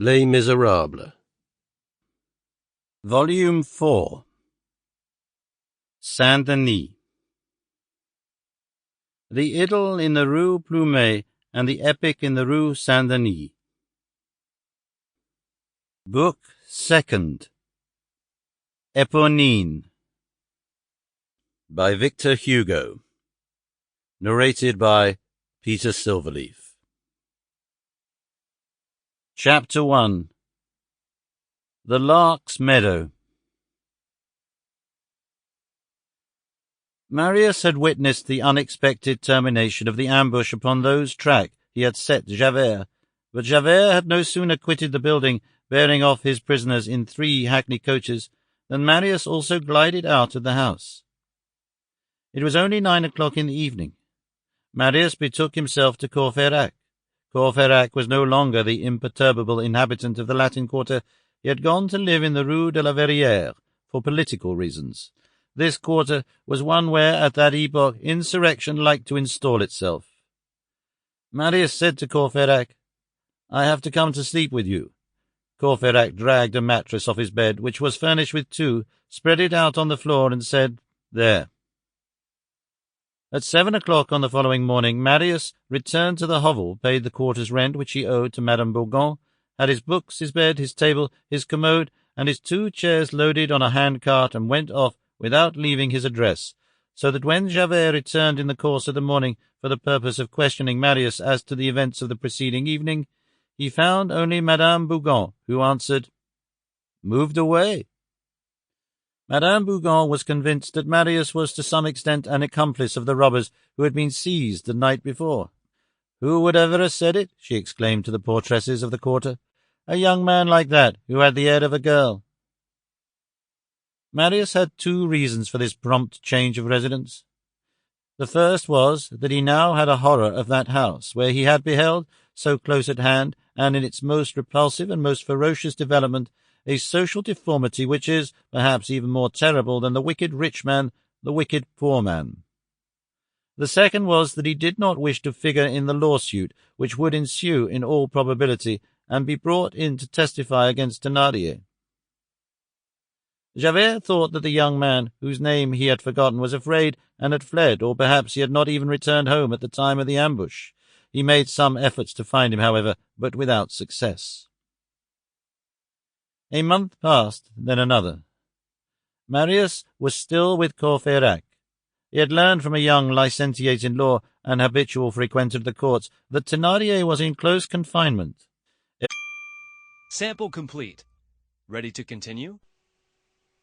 Les Miserables. Volume 4. Saint-Denis. The idyll in the Rue Plumet and the epic in the Rue Saint-Denis. Book 2nd. Eponine. By Victor Hugo. Narrated by Peter Silverleaf. Chapter 1. The Lark's Meadow. Marius had witnessed the unexpected termination of the ambush upon whose track he had set Javert, but Javert had no sooner quitted the building, bearing off his prisoners in 3 hackney coaches, than Marius also glided out of the house. It was only 9 o'clock in the evening. Marius betook himself to Courfeyrac. Courfeyrac was no longer the imperturbable inhabitant of the Latin Quarter. He had gone to live in the Rue de la Verrière for political reasons. This quarter was one where, at that epoch, insurrection liked to install itself. Marius said to Courfeyrac, "I have to come to sleep with you." Courfeyrac dragged a mattress off his bed, which was furnished with 2, spread it out on the floor, and said, "There." At 7 o'clock on the following morning, Marius returned to the hovel, paid the quarter's rent which he owed to Madame Bourgon, had his books, his bed, his table, his commode, and his 2 chairs loaded on a hand-cart, and went off without leaving his address, so that when Javert returned in the course of the morning for the purpose of questioning Marius as to the events of the preceding evening, he found only Madame Bourgon, who answered, "Moved away." Madame Bourgon was convinced that Marius was to some extent an accomplice of the robbers who had been seized the night before. "Who would ever have said it?" she exclaimed to the portresses of the quarter. "A young man like that, who had the air of a girl." Marius had 2 reasons for this prompt change of residence. The first was that he now had a horror of that house, where he had beheld, so close at hand, and in its most repulsive and most ferocious development, a social deformity which is, perhaps, even more terrible than the wicked rich man, the wicked poor man. The second was that he did not wish to figure in the lawsuit which would ensue in all probability, and be brought in to testify against Thénardier. Javert thought that the young man, whose name he had forgotten, was afraid and had fled, or perhaps he had not even returned home at the time of the ambush. He made some efforts to find him, however, but without success. A month passed, then another. Marius was still with Courfeyrac. He had learned from a young licentiate in law, an habitual frequenter of the courts, that Thénardier was in close confinement. Sample complete. Ready to continue?